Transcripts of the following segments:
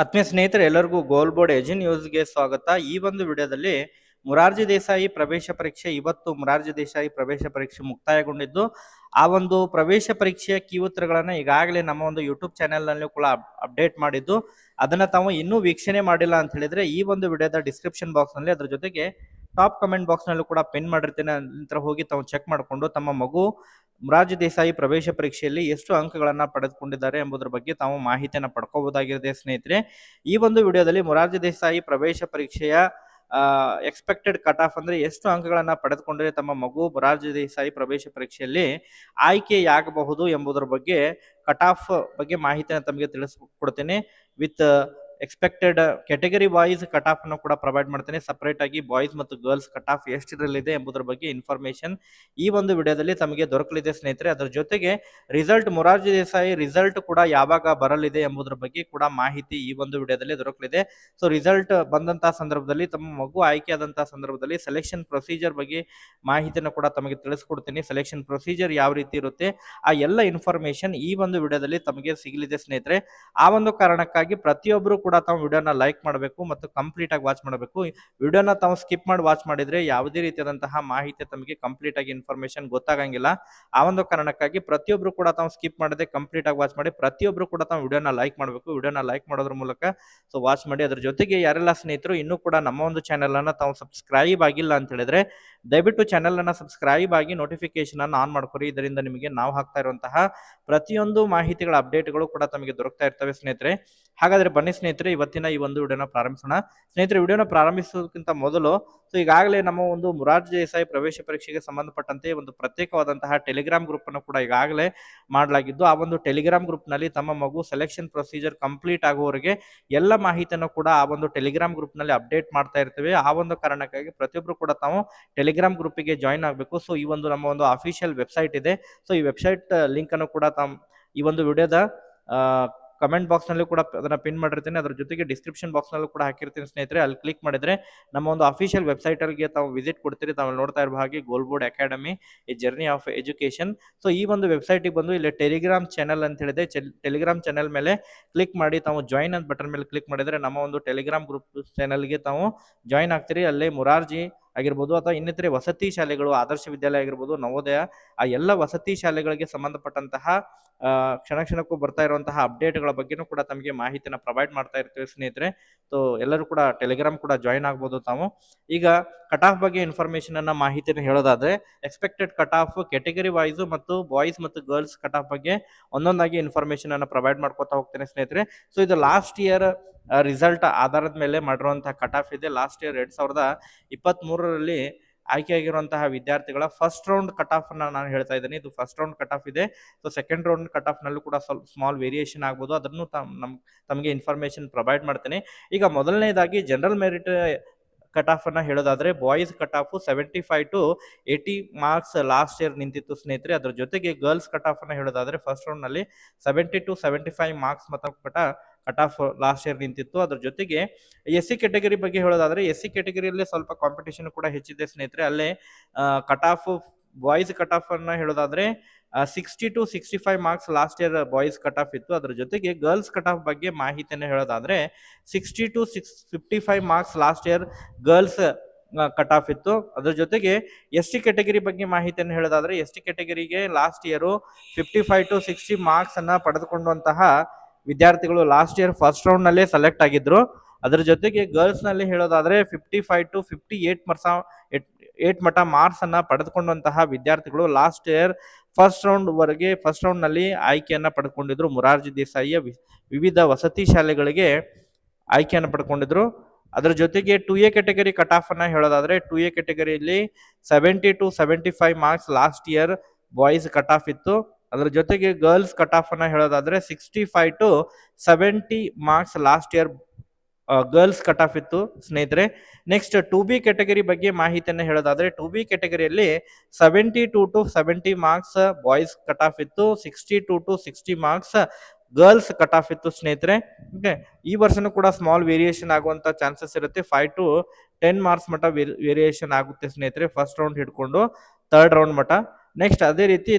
ಆತ್ಮೀಯ ಸ್ನೇಹಿತರೆ ಎಲ್ಲರಿಗೂ ಗೋಲ್ ಬೋರ್ಡ್ ಎಜು ನ್ಯೂಸ್ಗೆ ಸ್ವಾಗತ. ಈ ಒಂದು ವಿಡಿಯೋದಲ್ಲಿ ಮುರಾರ್ಜಿ ದೇಸಾಯಿ ಪ್ರವೇಶ ಪರೀಕ್ಷೆ ಇವತ್ತು ಮುರಾರ್ಜಿ ದೇಸಾಯಿ ಪ್ರವೇಶ ಪರೀಕ್ಷೆ ಮುಕ್ತಾಯಗೊಂಡಿದ್ದು, ಆ ಒಂದು ಪ್ರವೇಶ ಪರೀಕ್ಷೆಯ ಕೀ ಉತ್ತರಗಳನ್ನು ಈಗಾಗಲೇ ನಮ್ಮ ಒಂದು ಯೂಟ್ಯೂಬ್ ಚಾನೆಲ್ನಲ್ಲಿ ಕೂಡ ಅಪ್ಡೇಟ್ ಮಾಡಿದ್ದು, ಅದನ್ನು ತಾವು ಇನ್ನೂ ವೀಕ್ಷಣೆ ಮಾಡಿಲ್ಲ ಅಂತ ಹೇಳಿದ್ರೆ ಈ ಒಂದು ವಿಡಿಯೋದ ಡಿಸ್ಕ್ರಿಪ್ಷನ್ ಬಾಕ್ಸ್ನಲ್ಲಿ ಅದರ ಜೊತೆಗೆ ಟಾಪ್ ಕಮೆಂಟ್ ಬಾಕ್ಸ್ನಲ್ಲೂ ಕೂಡ ಪಿನ್ ಮಾಡಿರ್ತೇನೆ. ನಂತರ ಹೋಗಿ ತಾವು ಚೆಕ್ ಮಾಡಿಕೊಂಡು ತಮ್ಮ ಮಗು ಮುರಾರ್ಜಿ ದೇಸಾಯಿ ಪ್ರವೇಶ ಪರೀಕ್ಷೆಯಲ್ಲಿ ಎಷ್ಟು ಅಂಕಗಳನ್ನು ಪಡೆದುಕೊಂಡಿದ್ದಾರೆ ಎಂಬುದರ ಬಗ್ಗೆ ತಾವು ಮಾಹಿತಿಯನ್ನು ಪಡ್ಕೋಬಹುದಾಗಿದೆ ಸ್ನೇಹಿತರೆ. ಈ ಒಂದು ವಿಡಿಯೋದಲ್ಲಿ ಮುರಾರ್ಜಿ ದೇಸಾಯಿ ಪ್ರವೇಶ ಪರೀಕ್ಷೆಯ ಎಕ್ಸ್ಪೆಕ್ಟೆಡ್ ಕಟ್ ಆಫ್ ಅಂದ್ರೆ ಎಷ್ಟು ಅಂಕಗಳನ್ನ ಪಡೆದುಕೊಂಡ್ರೆ ತಮ್ಮ ಮಗು ಮುರಾರ್ಜಿ ದೇಸಾಯಿ ಪ್ರವೇಶ ಪರೀಕ್ಷೆಯಲ್ಲಿ ಆಯ್ಕೆಯಾಗಬಹುದು ಎಂಬುದರ ಬಗ್ಗೆ ಕಟ್ ಆಫ್ ಬಗ್ಗೆ ಮಾಹಿತಿಯನ್ನು ತಮಗೆ ತಿಳಿಸ್ಕೊಡ್ತೇನೆ. With expected category wise cut off ಅನ್ನು ಕೂಡ ಪ್ರೊವೈಡ್ ಮಾಡ್ತೇನೆ. ಸಪರೇಟ್ ಆಗಿ ಬಾಯ್ಸ್ ಮತ್ತು ಗರ್ಲ್ಸ್ ಕಟ್ ಆಫ್ ಎಷ್ಟಿರಲಿದೆ ಎಂಬುದರ ಬಗ್ಗೆ ಇನ್ಫಾರ್ಮೇಶನ್ ಈ ಒಂದು ವಿಡಿಯೋದಲ್ಲಿ ತಮಗೆ ದೊರಕಲಿದೆ ಸ್ನೇಹಿತರೆ. ಅದರ ಜೊತೆಗೆ ರಿಸಲ್ಟ್ ಮುರಾರ್ಜಿ ದೇಸಾಯಿ ರಿಸಲ್ಟ್ ಕೂಡ ಯಾವಾಗ ಬರಲಿದೆ ಎಂಬುದರ ಬಗ್ಗೆ ಕೂಡ ಮಾಹಿತಿ ಈ ಒಂದು ವಿಡಿಯೋದಲ್ಲಿ ದೊರಕಲಿದೆ. ಸೊ ರಿಸಲ್ಟ್ ಬಂದಂತಹ ಸಂದರ್ಭದಲ್ಲಿ ತಮ್ಮ ಮಗು ಆಯ್ಕೆಯಾದಂತಹ ಸಂದರ್ಭದಲ್ಲಿ ಸೆಲೆಕ್ಷನ್ ಪ್ರೊಸೀಜರ್ ಬಗ್ಗೆ ಮಾಹಿತಿಯನ್ನು ಕೂಡ ತಮಗೆ ತಿಳಿಸ್ಕೊಡ್ತೀನಿ. ಸೆಲೆಕ್ಷನ್ ಪ್ರೊಸೀಜರ್ ಯಾವ ರೀತಿ ಇರುತ್ತೆ ಆ ಎಲ್ಲ ಇನ್ಫಾರ್ಮೇಶನ್ ಈ ಒಂದು ವಿಡಿಯೋದಲ್ಲಿ ತಮಗೆ ಸಿಗಲಿದೆ ಸ್ನೇಹಿತರೆ. ಆ ಒಂದು ಕಾರಣಕ್ಕಾಗಿ ಪ್ರತಿಯೊಬ್ಬರು ಕೂಡ ತಾವು ವಿಡಿಯೋನ ಲೈಕ್ ಮಾಡಬೇಕು ಮತ್ತು ಕಂಪ್ಲೀಟ್ ಆಗಿ ವಾಚ್ ಮಾಡಬೇಕು. ವಿಡಿಯೋನ ತಾವು ಸ್ಕಿಪ್ ಮಾಡಿ ವಾಚ್ ಮಾಡಿದ್ರೆ ಯಾವುದೇ ರೀತಿಯಾದಂತಹ ಮಾಹಿತಿ ತಮಗೆ ಕಂಪ್ಲೀಟ್ ಆಗಿ ಇನ್ಫಾರ್ಮೇಶನ್ ಗೊತ್ತಾಗಂಗಿಲ್ಲ. ಆ ಒಂದು ಕಾರಣಕ್ಕಾಗಿ ಪ್ರತಿಯೊಬ್ಬರು ಕೂಡ ತಾವು ಸ್ಕಿಪ್ ಮಾಡದೆ ಕಂಪ್ಲೀಟ್ ಆಗಿ ವಾಚ್ ಮಾಡಿ. ಪ್ರತಿಯೊಬ್ಬರು ಕೂಡ ತಾವು ವಿಡಿಯೋನ ಲೈಕ್ ಮಾಡಬೇಕು. ವಿಡಿಯೋನ ಲೈಕ್ ಮಾಡೋದ್ರ ಮೂಲಕ ಸೊ ವಾಚ್ ಮಾಡಿ. ಅದ್ರ ಜೊತೆಗೆ ಯಾರೆಲ್ಲ ಸ್ನೇಹಿತರು ಇನ್ನೂ ಕೂಡ ನಮ್ಮ ಒಂದು ಚಾನೆಲ್ ಅನ್ನ ತಾವು ಸಬ್ಸ್ಕ್ರೈಬ್ ಆಗಿಲ್ಲ ಅಂತ ಹೇಳಿದ್ರೆ ದಯವಿಟ್ಟು ಚಾನೆಲ್ ಅನ್ನ ಸಬ್ಸ್ಕ್ರೈಬ್ ಆಗಿ ನೋಟಿಫಿಕೇಶನ್ ಅನ್ನು ಆನ್ ಮಾಡ್ಕೊರಿ. ಇದರಿಂದ ನಿಮಗೆ ನಾವು ಹಾಕ್ತಾ ಇರುವಂತಹ ಪ್ರತಿಯೊಂದು ಮಾಹಿತಿಗಳ ಅಪ್ಡೇಟ್ಗಳು ಕೂಡ ತಮಗೆ ದೊರಕ್ತಾ ಇರ್ತವೆ ಸ್ನೇಹಿತರೆ. ಹಾಗಾದ್ರೆ ಬನ್ನಿ ಸ್ನೇಹಿತರೆ, ಇವತ್ತಿನ ಈ ಒಂದು ವಿಡಿಯೋನ ಪ್ರಾರಂಭಿಸೋಣ. ಸ್ನೇಹಿತರೆ, ವಿಡಿಯೋನ ಪ್ರಾರಂಭಿಸೋದಕ್ಕಿಂತ ಮೊದಲು ಸೊ ಈಗಾಗಲೇ ನಮ್ಮ ಒಂದು ಮುರಾರ್ಜಿ ದೇಸಾಯಿ ಪ್ರವೇಶ ಪರೀಕ್ಷೆಗೆ ಸಂಬಂಧಪಟ್ಟಂತೆ ಒಂದು ಪ್ರತ್ಯೇಕವಾದಂತಹ ಟೆಲಿಗ್ರಾಮ್ ಗ್ರೂಪ್ ಅನ್ನು ಕೂಡ ಈಗಾಗಲೇ ಮಾಡಲಾಗಿದ್ದು, ಆ ಒಂದು ಟೆಲಿಗ್ರಾಮ್ ಗ್ರೂಪ್ ನಲ್ಲಿ ತಮ್ಮ ಮಗು ಸೆಲೆಕ್ಷನ್ ಪ್ರೊಸೀಜರ್ ಕಂಪ್ಲೀಟ್ ಆಗುವವರೆಗೆ ಎಲ್ಲ ಮಾಹಿತಿಯನ್ನು ಕೂಡ ಆ ಒಂದು ಟೆಲಿಗ್ರಾಮ್ ಗ್ರೂಪ್ ನಲ್ಲಿ ಅಪ್ಡೇಟ್ ಮಾಡ್ತಾ ಇರ್ತೇವೆ. ಆ ಒಂದು ಕಾರಣಕ್ಕಾಗಿ ಪ್ರತಿಯೊಬ್ಬರು ಕೂಡ ತಾವು ಟೆಲಿಗ್ರಾಮ್ ಗ್ರೂಪಿಗೆ ಜಾಯಿನ್ ಆಗಬೇಕು. ಸೊ ಈ ಒಂದು ನಮ್ಮ ಒಂದು ಅಫಿಷಿಯಲ್ ವೆಬ್ಸೈಟ್ ಇದೆ. ಸೊ ಈ ವೆಬ್ಸೈಟ್ ಲಿಂಕ್ ಅನ್ನು ಕೂಡ ತಾವು ಈ ಒಂದು ವಿಡಿಯೋದ ಕಮೆಂಟ್ ಬಾಕ್ಸ್ ನಲ್ಲಿ ಕೂಡ ಅದನ್ನ ಪಿನ್ ಮಾಡಿರ್ತೀನಿ. ಅದ್ರ ಜೊತೆಗೆ ಡಿಸ್ಕ್ರಿಪ್ಷನ್ ಬಾಕ್ಸ್ ನಲ್ಲೂ ಕೂಡ ಹಾಕಿರ್ತೀನಿ ಸ್ನೇಹಿತರೆ. ಅಲ್ಲಿ ಕ್ಲಿಕ್ ಮಾಡಿದ್ರೆ ನಮ್ಮ ಒಂದು ಅಫಿಷಿಯಲ್ ವೆಬ್ಸೈಟ್ ಗೆ ತಾವು ವಿಸಿಟ್ ಕೊಡ್ತೀರಿ. ತಾವು ನೋಡ್ತಾ ಇರೋ ಹಾಗೆ goal board academy a journey of education. So ಈ ಒಂದು ವೆಬ್ಸೈಟ್ ಗೆ ಬಂದು ಇಲ್ಲಿ ಟೆಲಿಗ್ರಾಮ್ ಚಾನೆಲ್ ಅಂತ ಹೇಳಿದೆ. ಟೆಲಿಗ್ರಾಮ್ ಚಾನೆಲ್ ಮೇಲೆ ಕ್ಲಿಕ್ ಮಾಡಿ ತಾವು ಜಾಯಿನ್ ಅಂತ ಬಟನ್ ಮೇಲೆ ಕ್ಲಿಕ್ ಮಾಡಿದ್ರೆ ನಮ್ಮ ಒಂದು ಟೆಲಿಗ್ರಾಮ್ ಗ್ರೂಪ್ ಚಾನೆಲ್ಗೆ ತಾವು ಜಾಯಿನ್ ಆಗ್ತೀರಿ. ಅಲ್ಲೇ ಮುರಾರ್ಜಿ ಆಗಿರ್ಬೋದು ಅಥವಾ ಇನ್ನಿತರೆ ವಸತಿ ಶಾಲೆಗಳು, ಆದರ್ಶ ವಿದ್ಯಾಲಯ ಆಗಿರ್ಬೋದು, ನವೋದಯ, ಆ ಎಲ್ಲ ವಸತಿ ಶಾಲೆಗಳಿಗೆ ಸಂಬಂಧಪಟ್ಟಂತಹ ಕ್ಷಣಕ್ಕೂ ಬರ್ತಾ ಇರುವಂತಹ ಅಪ್ಡೇಟ್ಗಳ ಬಗ್ಗೆನೂ ಕೂಡ ತಮಗೆ ಮಾಹಿತಿನ ಪ್ರೊವೈಡ್ ಮಾಡ್ತಾ ಇರ್ತೀವಿ ಸ್ನೇಹಿತರೆ. ಸೊ ಎಲ್ಲರೂ ಕೂಡ ಟೆಲಿಗ್ರಾಮ್ ಕೂಡ ಜಾಯಿನ್ ಆಗ್ಬೋದು ತಾವು. ಈಗ ಕಟ್ ಆಫ್ ಬಗ್ಗೆ ಇನ್ಫಾರ್ಮೇಶನ್ ಅನ್ನ ಮಾಹಿತಿನ ಹೇಳೋದಾದ್ರೆ expected cut off category wise ಮತ್ತು ಬಾಯ್ಸ್ ಮತ್ತು ಗರ್ಲ್ಸ್ ಕಟ್ ಆಫ್ ಬಗ್ಗೆ ಒಂದೊಂದಾಗಿ ಇನ್ಫಾರ್ಮೇಶನ್ ಅನ್ನ ಪ್ರೊವೈಡ್ ಮಾಡ್ಕೊತಾ ಹೋಗ್ತೇನೆ ಸ್ನೇಹಿತರೆ. ಸೊ ಇದು ಲಾಸ್ಟ್ ಇಯರ್ ರಿಸಲ್ಟ್ ಆಧಾರದ ಮೇಲೆ ಮಾಡಿರುವಂತಹ ಕಟ್ ಆಫ್ ಇದೆ. ಲಾಸ್ಟ್ ಇಯರ್ 2023ರಲ್ಲಿ ಆಯ್ಕೆಯಾಗಿರುವಂತಹ ವಿದ್ಯಾರ್ಥಿಗಳ ಫಸ್ಟ್ ರೌಂಡ್ ಕಟ್ ಆಫ್ ಅನ್ನ ನಾನು ಹೇಳ್ತಾ ಇದ್ದೀನಿ. ಇದು ಫಸ್ಟ್ ರೌಂಡ್ ಕಟ್ ಆಫ್ ಇದೆ. So second round cut off ನಲ್ಲೂ ಕೂಡ ಸ್ವಲ್ಪ ಸ್ಮಾಲ್ ವೇರಿಯೇಷನ್ ಆಗ್ಬೋದು. ಅದನ್ನು ತಮಗೆ ಇನ್ಫಾರ್ಮೇಶನ್ ಪ್ರೊವೈಡ್ ಮಾಡ್ತೇನೆ. ಈಗ ಮೊದಲನೇದಾಗಿ ಜನರಲ್ ಮೆರಿಟ್ ಕಟ್ ಆಫ್ ಅನ್ನ ಹೇಳೋದಾದ್ರೆ boys cut off 75 to 80 marks last year ನಿಂತಿತ್ತು ಸ್ನೇಹಿತರೆ. ಅದ್ರ ಜೊತೆಗೆ ಗರ್ಲ್ಸ್ ಕಟ್ ಆಫ್ ಅನ್ನ ಹೇಳೋದಾದ್ರೆ ಫಸ್ಟ್ ರೌಂಡ್ ನಲ್ಲಿ 70 to 75 marks cut off last year ನಿಂತಿತ್ತು. ಅದ್ರ ಜೊತೆಗೆ SC ಕ್ಯಾಟಗರಿ ಬಗ್ಗೆ ಹೇಳೋದಾದ್ರೆ SC ಕ್ಯಾಟಗರಿಯಲ್ಲಿ ಸ್ವಲ್ಪ ಕಾಂಪಿಟೇಷನ್ ಕೂಡ ಹೆಚ್ಚಿದೆ ಸ್ನೇಹಿತರೆ. ಅಲ್ಲೇ cut off boys cut off ಅನ್ನ ಹೇಳೋದಾದ್ರೆ 60 to 65 marks last year boys cut off ಇತ್ತು. ಅದ್ರ ಜೊತೆಗೆ ಗರ್ಲ್ಸ್ ಕಟ್ ಆಫ್ ಬಗ್ಗೆ ಮಾಹಿತಿಯನ್ನು ಹೇಳೋದಾದ್ರೆ 60 to 55 marks last year girls cut off ಇತ್ತು. ಅದ್ರ ಜೊತೆಗೆ ST ಕ್ಯಾಟಗರಿ ಬಗ್ಗೆ ಮಾಹಿತಿಯನ್ನು ಹೇಳೋದಾದ್ರೆ ST ಕ್ಯಾಟಗರಿಗೆ ಲಾಸ್ಟ್ ಇಯರ್ 55 to 60 ಮಾರ್ಕ್ಸ್ ಅನ್ನ ಪಡೆದುಕೊಂಡಂತಹ ವಿದ್ಯಾರ್ಥಿಗಳು ಲಾಸ್ಟ್ ಇಯರ್ ಫಸ್ಟ್ ರೌಂಡ್ ನಲ್ಲೇ ಸೆಲೆಕ್ಟ್ ಆಗಿದ್ರು. ಅದರ ಜೊತೆಗೆ ಗರ್ಲ್ಸ್ ನಲ್ಲಿ ಹೇಳೋದಾದ್ರೆ 55 to 58 ಮಟ್ಟ ಮಾರ್ಕ್ಸ್ ಅನ್ನ ಪಡೆದುಕೊಂಡಂತಹ ವಿದ್ಯಾರ್ಥಿಗಳು ಲಾಸ್ಟ್ ಇಯರ್ ಫಸ್ಟ್ ರೌಂಡ್ ನಲ್ಲಿ ಆಯ್ಕೆಯನ್ನ ಪಡೆದುಕೊಂಡಿದ್ರು. ಮುರಾರ್ಜಿ ದೇಸಾಯಿಯ ವಿವಿಧ ವಸತಿ ಶಾಲೆಗಳಿಗೆ ಆಯ್ಕೆಯನ್ನು ಪಡ್ಕೊಂಡಿದ್ರು. ಅದರ ಜೊತೆಗೆ 2A ಕ್ಯಾಟಗರಿ ಕಟ್ ಆಫ್ ಅನ್ನ ಹೇಳೋದಾದ್ರೆ 2A ಕ್ಯಾಟಗರಿಯಲ್ಲಿ 70 to 75 marks last year boys cut off ಇತ್ತು. ಅದರ ಜೊತೆಗೆ ಗರ್ಲ್ಸ್ ಕಟ್ ಆಫ್ ಅನ್ನ ಹೇಳೋದಾದ್ರೆ 65 to 70 marks last year girls cut off ಇತ್ತು ಸ್ನೇಹಿತರೆ. ನೆಕ್ಸ್ಟ್ 2B ಕ್ಯಾಟಗರಿ ಬಗ್ಗೆ ಮಾಹಿತಿಯನ್ನು ಹೇಳೋದಾದ್ರೆ 2B ಕ್ಯಾಟಗರಿಯಲ್ಲಿ 72 to 70 marks boys cut off ಇತ್ತು. 62 to 60 marks girls cut off ಇತ್ತು ಸ್ನೇಹಿತರೆ. ಓಕೆ, ಈ ವರ್ಷನೂ ಕೂಡ ಸ್ಮಾಲ್ ವೇರಿಯೇಷನ್ ಆಗುವಂತ ಚಾನ್ಸಸ್ ಇರುತ್ತೆ. 5 to 10 ಮಾರ್ಕ್ಸ್ ಮಟ್ಟ ವೇರಿಯೇಷನ್ ಆಗುತ್ತೆ ಸ್ನೇಹಿತರೆ, ಫಸ್ಟ್ ರೌಂಡ್ ಹಿಡ್ಕೊಂಡು ಥರ್ಡ್ ರೌಂಡ್ ಮಟ್ಟ. ನೆಕ್ಸ್ಟ್ ಅದೇ ರೀತಿ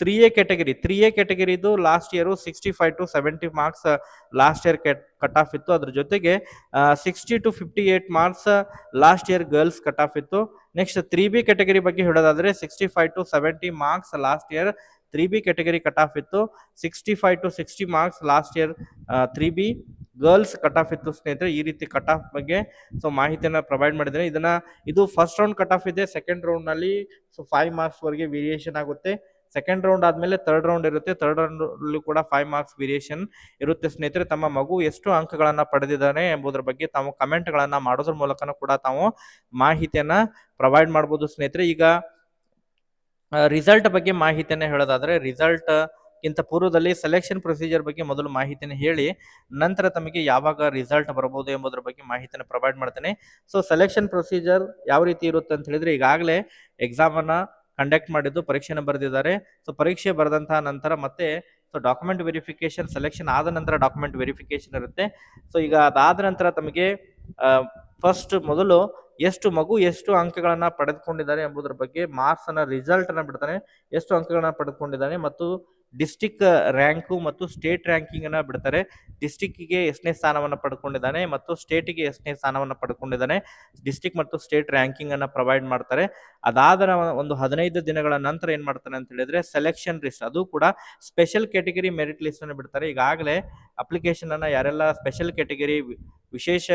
3A ಕ್ಯಾಟಗರಿ 3A ಕ್ಯಾಟಗರಿದು last year 65 to 70 marks last year cut off ಇತ್ತು. ಅದ್ರ ಜೊತೆಗೆ 60 to 58 marks last year girls cut off ಇತ್ತು. ನೆಕ್ಸ್ಟ್ 3B ಕ್ಯಾಟಗರಿ ಬಗ್ಗೆ ಹೇಳೋದಾದ್ರೆ 65 to 70 marks last year 3B category cut off ಇತ್ತು. 65 to 60 marks last year 3B girls cut off ಇತ್ತು ಸ್ನೇಹಿತರೆ. ಈ ರೀತಿ ಕಟ್ ಆಫ್ ಬಗ್ಗೆ ಸೊ ಮಾಹಿತಿಯನ್ನ ಪ್ರೊವೈಡ್ ಮಾಡಿದ್ದೇನೆ. ಇದು ಫಸ್ಟ್ ರೌಂಡ್ ಕಟ್ ಆಫ್ ಇದೆ. ಸೆಕೆಂಡ್ ರೌಂಡ್ ನಲ್ಲಿ ಸೊ 5 ಮಾರ್ಕ್ಸ್ ವರೆಗೆ ವೇರಿಯೇಷನ್ ಆಗುತ್ತೆ. ಸೆಕೆಂಡ್ ರೌಂಡ್ ಆದ್ಮೇಲೆ ಥರ್ಡ್ ರೌಂಡ್ ಇರುತ್ತೆ. ಥರ್ಡ್ ರೌಂಡ್ ಅಲ್ಲಿ ಕೂಡ 5 ಮಾರ್ಕ್ಸ್ ವೇರಿಯೇಷನ್ ಇರುತ್ತೆ ಸ್ನೇಹಿತರೆ. ತಮ್ಮ ಮಗು ಎಷ್ಟು ಅಂಕಗಳನ್ನ ಪಡೆದಿದ್ದಾನೆ ಎಂಬುದರ ಬಗ್ಗೆ ತಾವು ಕಮೆಂಟ್ ಗಳನ್ನ ಮಾಡೋದ್ರ ಮೂಲಕನೂ ಕೂಡ ತಾವು ಮಾಹಿತಿಯನ್ನ ಪ್ರೊವೈಡ್ ಮಾಡಬಹುದು ಸ್ನೇಹಿತರೆ. ಈಗ ರಿಸಲ್ಟ್ ಬಗ್ಗೆ ಮಾಹಿತಿಯನ್ನ ಹೇಳೋದಾದ್ರೆ, ರಿಸಲ್ಟ್ ಗಿಂತ ಪೂರ್ವದಲ್ಲಿ ಸೆಲೆಕ್ಷನ್ ಪ್ರೊಸೀಜರ್ ಬಗ್ಗೆ ಮೊದಲು ಮಾಹಿತಿಯನ್ನು ಹೇಳಿ ನಂತರ ತಮಗೆ ಯಾವಾಗ ರಿಸಲ್ಟ್ ಬರಬಹುದು ಎಂಬುದರ ಬಗ್ಗೆ ಮಾಹಿತಿಯನ್ನು ಪ್ರೊವೈಡ್ ಮಾಡ್ತೇನೆ. ಸೊ ಸೆಲೆಕ್ಷನ್ ಪ್ರೊಸೀಜರ್ ಯಾವ ರೀತಿ ಇರುತ್ತೆ ಅಂತ ಹೇಳಿದ್ರೆ, ಈಗಾಗಲೇ ಎಕ್ಸಾಮ್ ಅನ್ನ ಕಂಡಕ್ಟ್ ಮಾಡಿದ್ದು ಪರೀಕ್ಷೆನ ಬರೆದಿದ್ದಾರೆ. ಸೊ ಪರೀಕ್ಷೆ ಬರೆದಂತಹ ನಂತರ ಮತ್ತೆ ಸೊ ಡಾಕ್ಯುಮೆಂಟ್ ವೆರಿಫಿಕೇಶನ್ ಸೆಲೆಕ್ಷನ್ ಆದ ನಂತರ ಡಾಕ್ಯುಮೆಂಟ್ ವೆರಿಫಿಕೇಶನ್ ಇರುತ್ತೆ. ಸೊ ಈಗ ಅದಾದ ನಂತರ ತಮಗೆ ಫಸ್ಟ್ ಮೊದಲು ಎಷ್ಟು ಅಂಕಗಳನ್ನ ಪಡೆದುಕೊಂಡಿದ್ದಾರೆ ಎಂಬುದರ ಬಗ್ಗೆ ಮಾರ್ಕ್ಸ್ ಅನ್ನ ರಿಸಲ್ಟ್ ಅನ್ನ ಬಿಡ್ತಾನೆ. ಎಷ್ಟು ಅಂಕಗಳನ್ನ ಪಡೆದುಕೊಂಡಿದ್ದಾನೆ ಮತ್ತು ಡಿಸ್ಟಿಕ್ ರ್ಯಾಂಕು ಮತ್ತು ಸ್ಟೇಟ್ ರ್ಯಾಂಕಿಂಗ್ ಅನ್ನ ಬಿಡ್ತಾರೆ. ಡಿಸ್ಟಿಕ್ಗೆ ಎಷ್ಟನೇ ಸ್ಥಾನವನ್ನು ಪಡ್ಕೊಂಡಿದ್ದಾನೆ ಮತ್ತು ಸ್ಟೇಟಿಗೆ ಎಷ್ಟನೇ ಸ್ಥಾನವನ್ನು ಪಡ್ಕೊಂಡಿದ್ದಾನೆ, ಡಿಸ್ಟಿಕ್ ಮತ್ತು ಸ್ಟೇಟ್ ರ್ಯಾಂಕಿಂಗ್ ಅನ್ನ ಪ್ರೊವೈಡ್ ಮಾಡ್ತಾರೆ. ಅದಾದ ಒಂದು 15 ದಿನಗಳ ನಂತರ ಏನ್ ಮಾಡ್ತಾನೆ ಅಂತ ಹೇಳಿದ್ರೆ ಸೆಲೆಕ್ಷನ್ ಲಿಸ್ಟ್, ಅದು ಕೂಡ ಸ್ಪೆಷಲ್ ಕ್ಯಾಟಗರಿ ಮೆರಿಟ್ ಲಿಸ್ಟ್ ಅನ್ನು ಬಿಡ್ತಾರೆ. ಈಗಾಗಲೇ ಅಪ್ಲಿಕೇಶನ್ ಅನ್ನ ಯಾರೆಲ್ಲ ಸ್ಪೆಷಲ್ ಕ್ಯಾಟಗರಿ ವಿಶೇಷ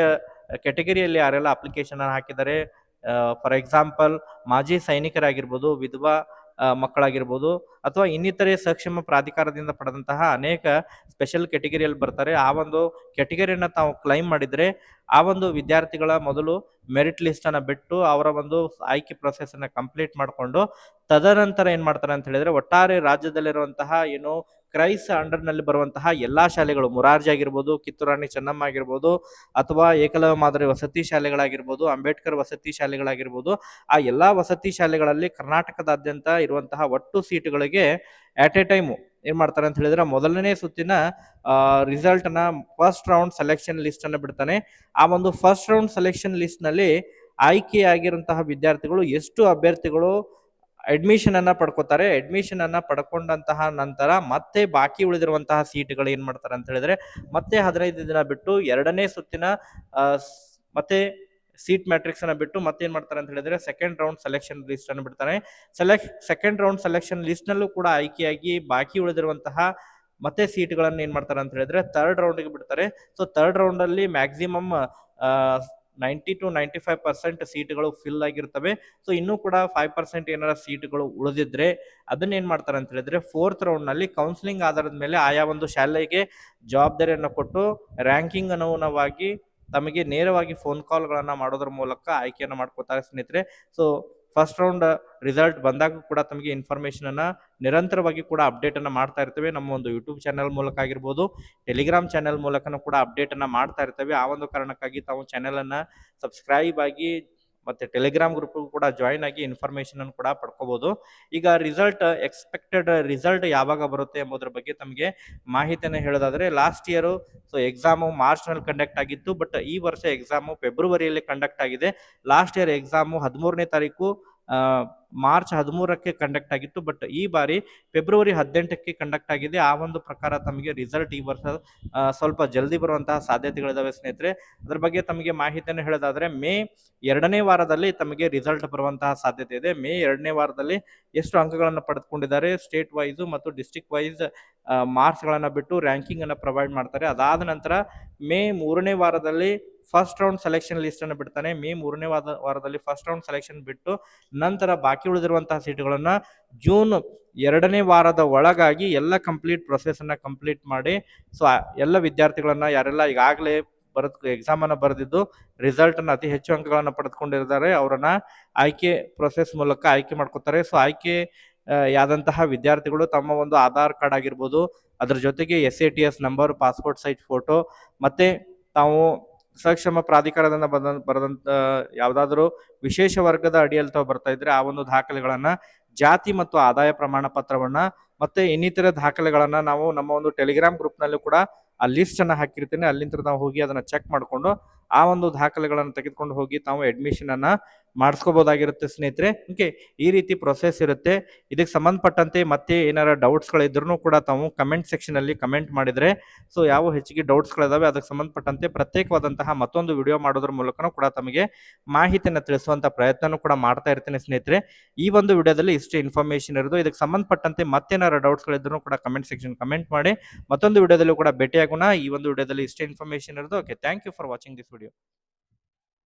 ಕ್ಯಾಟಗರಿಯಲ್ಲಿ ಯಾರೆಲ್ಲ ಅಪ್ಲಿಕೇಶನ್ ಅನ್ನು ಹಾಕಿದ್ದಾರೆ, ಫಾರ್ ಎಕ್ಸಾಂಪಲ್ ಮಾಜಿ ಸೈನಿಕರಾಗಿರ್ಬೋದು, ವಿಧವಾ ಮಕ್ಕಳಾಗಿರ್ಬೋದು ಅಥವಾ ಇನ್ನಿತರೆ ಸಕ್ಷಮ ಪ್ರಾಧಿಕಾರದಿಂದ ಪಡೆದಂತಹ ಅನೇಕ ಸ್ಪೆಷಲ್ ಕ್ಯಾಟಗರಿಯಲ್ಲಿ ಬರ್ತಾರೆ. ಆ ಒಂದು ಕ್ಯಾಟಗರಿಯನ್ನ ತಾವು ಕ್ಲೈಮ್ ಮಾಡಿದ್ರೆ ಆ ಒಂದು ವಿದ್ಯಾರ್ಥಿಗಳ ಮೊದಲು ಮೆರಿಟ್ ಲಿಸ್ಟ್ ಅನ್ನ ಬಿಟ್ಟು ಅವರ ಒಂದು ಆಯ್ಕೆ ಪ್ರೊಸೆಸ್ ಅನ್ನ ಕಂಪ್ಲೀಟ್ ಮಾಡಿಕೊಂಡು ತದನಂತರ ಏನ್ ಮಾಡ್ತಾರೆ ಅಂತ ಹೇಳಿದ್ರೆ ಒಟ್ಟಾರೆ ರಾಜ್ಯದಲ್ಲಿರುವಂತಹ ಏನು ಕ್ರೈಸ್ ಅಂಡರ್ ನಲ್ಲಿ ಬರುವಂತಹ ಎಲ್ಲಾ ಶಾಲೆಗಳು, ಮುರಾರ್ಜಿ ಆಗಿರ್ಬೋದು, ಕಿತ್ತೂರಾಣಿ ಚೆನ್ನಮ್ಮ ಆಗಿರ್ಬೋದು, ಅಥವಾ ಏಕಲವ್ಯ ಮಾದರಿ ವಸತಿ ಶಾಲೆಗಳಾಗಿರ್ಬೋದು, ಅಂಬೇಡ್ಕರ್ ವಸತಿ ಶಾಲೆಗಳಾಗಿರ್ಬೋದು, ಆ ಎಲ್ಲಾ ವಸತಿ ಶಾಲೆಗಳಲ್ಲಿ ಕರ್ನಾಟಕದಾದ್ಯಂತ ಇರುವಂತಹ ಒಟ್ಟು ಸೀಟುಗಳಿಗೆ ಅಟ್ ಎ ಟೈಮ್ ಏನ್ ಮಾಡ್ತಾರೆ ಅಂತ ಹೇಳಿದ್ರೆ ಮೊದಲನೇ ಸುತ್ತಿನ ರಿಸಲ್ಟ್ ಅನ್ನ ಫಸ್ಟ್ ರೌಂಡ್ ಸೆಲೆಕ್ಷನ್ ಲಿಸ್ಟ್ ಅನ್ನ ಬಿಡ್ತಾನೆ. ಆ ಒಂದು ಫಸ್ಟ್ ರೌಂಡ್ ಸೆಲೆಕ್ಷನ್ ಲಿಸ್ಟ್ ನಲ್ಲಿ ಆಯ್ಕೆಯಾಗಿರುವಂತಹ ವಿದ್ಯಾರ್ಥಿಗಳು ಎಷ್ಟು ಅಭ್ಯರ್ಥಿಗಳು ಅಡ್ಮಿಷನ್ ಅನ್ನ ಪಡ್ಕೋತಾರೆ. ಅಡ್ಮಿಷನ್ ಅನ್ನ ಪಡ್ಕೊಂಡಂತಹ ನಂತರ ಮತ್ತೆ ಬಾಕಿ ಉಳಿದಿರುವಂತಹ ಸೀಟ್ಗಳು ಏನ್ ಮಾಡ್ತಾರೆ ಅಂತ ಹೇಳಿದ್ರೆ ಮತ್ತೆ 15 ದಿನ ಬಿಟ್ಟು ಎರಡನೇ ಸುತ್ತಿನ ಮತ್ತೆ ಸೀಟ್ ಮ್ಯಾಟ್ರಿಕ್ಸ್ ಅನ್ನ ಬಿಟ್ಟು ಮತ್ತೆ ಏನ್ ಮಾಡ್ತಾರೆ ಅಂತ ಹೇಳಿದ್ರೆ ಸೆಕೆಂಡ್ ರೌಂಡ್ ಸೆಲೆಕ್ಷನ್ ಲಿಸ್ಟ್ ಅನ್ನು ಬಿಡ್ತಾನೆ. ಸೆಕೆಂಡ್ ರೌಂಡ್ ಸೆಲೆಕ್ಷನ್ ಲಿಸ್ಟ್ ನಲ್ಲೂ ಕೂಡ ಆಯ್ಕೆಯಾಗಿ ಬಾಕಿ ಉಳಿದಿರುವಂತಹ ಮತ್ತೆ ಸೀಟ್ಗಳನ್ನ ಏನ್ ಮಾಡ್ತಾರೆ ಅಂತ ಹೇಳಿದ್ರೆ ಥರ್ಡ್ ರೌಂಡ್ಗೆ ಬಿಡ್ತಾರೆ. ಸೊ ಥರ್ಡ್ ರೌಂಡ್ ಅಲ್ಲಿ ಮ್ಯಾಕ್ಸಿಮಮ್ 90 to 95% ಸೀಟ್ಗಳು ಫಿಲ್ ಆಗಿರ್ತವೆ. ಸೊ ಇನ್ನೂ ಕೂಡ 5% ಏನಾರ ಸೀಟ್ಗಳು ಉಳಿದಿದ್ರೆ ಅದನ್ನ ಏನ್ ಮಾಡ್ತಾರೆ ಅಂತ ಹೇಳಿದ್ರೆ ಫೋರ್ತ್ ರೌಂಡ್ ನಲ್ಲಿ ಕೌನ್ಸಿಲಿಂಗ್ ಆಧಾರದ ಮೇಲೆ ಆಯಾ ಒಂದು ಶಾಲೆಗೆ ಜವಾಬ್ದಾರಿಯನ್ನು ಕೊಟ್ಟು ರ್ಯಾಂಕಿಂಗ್ ಅನುಗುಣವಾಗಿ ತಮಗೆ ನೇರವಾಗಿ ಫೋನ್ ಕಾಲ್ಗಳನ್ನ ಮಾಡೋದ್ರ ಮೂಲಕ ಆಯ್ಕೆಯನ್ನು ಮಾಡ್ಕೋತಾರೆ ಸ್ನೇಹಿತರೆ. ಸೊ ಫಸ್ಟ್ ರೌಂಡ್ ರಿಸಲ್ಟ್ ಬಂದಾಗ ಕೂಡ ತಮಗೆ ಇನ್ಫಾರ್ಮೇಶನ್ ಅನ್ನ ನಿರಂತರವಾಗಿ ಕೂಡ ಅಪ್ಡೇಟ್ ಅನ್ನ ಮಾಡ್ತಾ ಇರ್ತೇವೆ. ನಮ್ಮ ಒಂದು ಯೂಟ್ಯೂಬ್ ಚಾನೆಲ್ ಮೂಲಕ ಆಗಿರ್ಬೋದು, ಟೆಲಿಗ್ರಾಮ್ ಚಾನೆಲ್ ಮೂಲಕನೂ ಕೂಡ ಅಪ್ಡೇಟ್ ಅನ್ನ ಮಾಡ್ತಾ ಇರ್ತೇವೆ. ಆ ಒಂದು ಕಾರಣಕ್ಕಾಗಿ ತಾವು ಚಾನೆಲ್ ಅನ್ನ ಸಬ್ಸ್ಕ್ರೈಬ್ ಆಗಿ ಮತ್ತೆ ಟೆಲಿಗ್ರಾಮ್ ಗ್ರೂಪ್ ಕೂಡ ಜಾಯಿನ್ ಆಗಿ ಇನ್ಫಾರ್ಮೇಶನ್ ಅನ್ನು ಕೂಡ ಪಡ್ಕೋಬಹುದು. ಈಗ ಎಕ್ಸ್ಪೆಕ್ಟೆಡ್ ರಿಸಲ್ಟ್ ಯಾವಾಗ ಬರುತ್ತೆ ಎಂಬುದರ ಬಗ್ಗೆ ತಮಗೆ ಮಾಹಿತಿಯನ್ನು ಹೇಳೋದಾದ್ರೆ, last year so exam March ನಲ್ಲಿ ಕಂಡಕ್ಟ್ ಆಗಿತ್ತು, ಬಟ್ ಈ ವರ್ಷ ಎಕ್ಸಾಮು ಫೆಬ್ರವರಿಯಲ್ಲಿ ಕಂಡಕ್ಟ್ ಆಗಿದೆ. ಲಾಸ್ಟ್ ಇಯರ್ ಎಕ್ಸಾಮು 13ನೇ ತಾರೀಕು ಮಾರ್ಚ್ 13ಕ್ಕೆ ಕಂಡಕ್ಟ್ ಆಗಿತ್ತು, ಬಟ್ ಈ ಬಾರಿ ಫೆಬ್ರವರಿ 18ಕ್ಕೆ ಕಂಡಕ್ಟ್ ಆಗಿದೆ. ಆ ಒಂದು ಪ್ರಕಾರ ತಮಗೆ ರಿಸಲ್ಟ್ ಈ ವರ್ಷ ಸ್ವಲ್ಪ ಜಲ್ದಿ ಬರುವಂತಹ ಸಾಧ್ಯತೆಗಳಿದಾವೆ ಸ್ನೇಹಿತರೆ. ಅದ್ರ ಬಗ್ಗೆ ತಮಗೆ ಮಾಹಿತಿಯನ್ನು ಹೇಳೋದಾದ್ರೆ ಮೇ 2ನೇ ವಾರದಲ್ಲಿ ತಮಗೆ ರಿಸಲ್ಟ್ ಬರುವಂತಹ ಸಾಧ್ಯತೆ ಇದೆ. ಮೇ 2ನೇ ವಾರದಲ್ಲಿ ಎಷ್ಟು ಅಂಕಗಳನ್ನು ಪಡೆದುಕೊಂಡಿದ್ದಾರೆ ಸ್ಟೇಟ್ ವೈಸ್ ಮತ್ತು ಡಿಸ್ಟ್ರಿಕ್ಟ್ ವೈಸ್ ಮಾರ್ಕ್ಸ್ ಗಳನ್ನ ಬಿಟ್ಟು ರ್ಯಾಂಕಿಂಗ್ ಅನ್ನ ಪ್ರೊವೈಡ್ ಮಾಡ್ತಾರೆ. ಅದಾದ ನಂತರ ಮೇ 3ನೇ ವಾರದಲ್ಲಿ ಫಸ್ಟ್ ರೌಂಡ್ ಸೆಲೆಕ್ಷನ್ ಲಿಸ್ಟ್ ಅನ್ನು ಬಿಡ್ತಾನೆ. ಮೇ 3ನೇ ವಾರದಲ್ಲಿ ಫಸ್ಟ್ ರೌಂಡ್ ಸೆಲೆಕ್ಷನ್ ಬಿಟ್ಟು ನಂತರ ಬಾಕಿ ಉಳಿದಿರುವಂತಹ ಸೀಟುಗಳನ್ನ ಜೂನ್ 2ನೇ ವಾರದ ಒಳಗಾಗಿ ಎಲ್ಲ ಕಂಪ್ಲೀಟ್ ಪ್ರೊಸೆಸ್ ಅನ್ನ ಕಂಪ್ಲೀಟ್ ಮಾಡಿ ಸೊ ಎಲ್ಲ ವಿದ್ಯಾರ್ಥಿಗಳನ್ನ ಯಾರೆಲ್ಲ ಈಗಾಗಲೇ ಎಕ್ಸಾಮ್ ಅನ್ನ ಬರೆದಿದ್ದು ರಿಸಲ್ಟ್ ಅನ್ನ ಅತಿ ಹೆಚ್ಚು ಅಂಕಗಳನ್ನ ಪಡೆದುಕೊಂಡಿದ್ದಾರೆ ಅವರನ್ನ ಆಯ್ಕೆ ಪ್ರೊಸೆಸ್ ಮೂಲಕ ಆಯ್ಕೆ ಮಾಡ್ಕೋತಾರೆ. ಸೊ ಆಯ್ಕೆ ಯಾದಂತಹ ವಿದ್ಯಾರ್ಥಿಗಳು ತಮ್ಮ ಒಂದು ಆಧಾರ್ ಕಾರ್ಡ್ ಆಗಿರ್ಬೋದು, ಅದ್ರ ಜೊತೆಗೆ SATS number, passport size photo, ಮತ್ತೆ ತಾವು ಸಕ್ಷಮ ಪ್ರಾಧಿಕಾರದಿಂದ ಬರೆದಂತ ಯಾವ್ದಾದ್ರು ವಿಶೇಷ ವರ್ಗದ ಅಡಿಯಲ್ಲಿ ತಾವು ಬರ್ತಾ ಇದ್ರೆ ಆ ಒಂದು ದಾಖಲೆಗಳನ್ನ, ಜಾತಿ ಮತ್ತು ಆದಾಯ ಪ್ರಮಾಣ ಪತ್ರವನ್ನ, ಮತ್ತೆ ಇನ್ನಿತರ ದಾಖಲೆಗಳನ್ನ ನಾವು ನಮ್ಮ ಒಂದು ಟೆಲಿಗ್ರಾಮ್ ಗ್ರೂಪ್ ನಲ್ಲಿ ಕೂಡ ಆ ಲಿಸ್ಟ್ ಅನ್ನ ಹಾಕಿರ್ತೇನೆ. ಅಲ್ಲಿಂದ ನಾವು ಹೋಗಿ ಅದನ್ನ ಚೆಕ್ ಮಾಡ್ಕೊಂಡು ಆ ಒಂದು ದಾಖಲೆಗಳನ್ನು ತೆಗೆದುಕೊಂಡು ಹೋಗಿ ತಾವು ಅಡ್ಮಿಷನ್ ಅನ್ನ ಮಾಡಿಸ್ಕೋಬೋದಾಗಿರುತ್ತೆ ಸ್ನೇಹಿತರೆ. ಓಕೆ, ಈ ರೀತಿ ಪ್ರೊಸೆಸ್ ಇರುತ್ತೆ. ಇದಕ್ಕೆ ಸಂಬಂಧಪಟ್ಟಂತೆ ಮತ್ತೆ ಏನಾರ ಡೌಟ್ಸ್ಗಳಿದ್ರೂ ಕೂಡ ತಾವು ಕಮೆಂಟ್ ಸೆಕ್ಷನಲ್ಲಿ ಕಮೆಂಟ್ ಮಾಡಿದರೆ ಸೊ ಯಾವ ಹೆಚ್ಚಿಗೆ ಡೌಟ್ಸ್ಗಳಿದಾವೆ ಅದಕ್ಕೆ ಸಂಬಂಧಪಟ್ಟಂತೆ ಪ್ರತ್ಯೇಕವಾದಂತಹ ಮತ್ತೊಂದು ವಿಡಿಯೋ ಮಾಡೋದ್ರ ಮೂಲಕನೂ ಕೂಡ ತಮಗೆ ಮಾಹಿತಿಯನ್ನು ತಿಳಿಸುವಂಥ ಪ್ರಯತ್ನನೂ ಕೂಡ ಮಾಡ್ತಾ ಇರ್ತೀನಿ ಸ್ನೇಹಿತರೆ. ಈ ಒಂದು ವಿಡಿಯೋದಲ್ಲಿ ಇಷ್ಟೇ ಇನ್ಫಾರ್ಮೇಷನ್ ಇರೋದು. ಇದಕ್ಕೆ ಸಂಬಂಧಪಟ್ಟಂತೆ ಮತ್ತೇನಾರ ಡೌಟ್ಸ್ಗಳಿದ್ರೂ ಕೂಡ ಕಮೆಂಟ್ ಸೆಕ್ಷನ್ ಕಮೆಂಟ್ ಮಾಡಿ. ಮತ್ತೊಂದು ವಿಡಿಯೋದಲ್ಲೂ ಕೂಡ ಭೇಟಿಯಾಗೋಣ. ಈ ಒಂದು ವಿಡಿಯೋದಲ್ಲಿ ಇಷ್ಟೇ ಇನ್ಫಾರ್ಮೇಷನ್ ಇರೋದು. Okay, thank you for watching this video.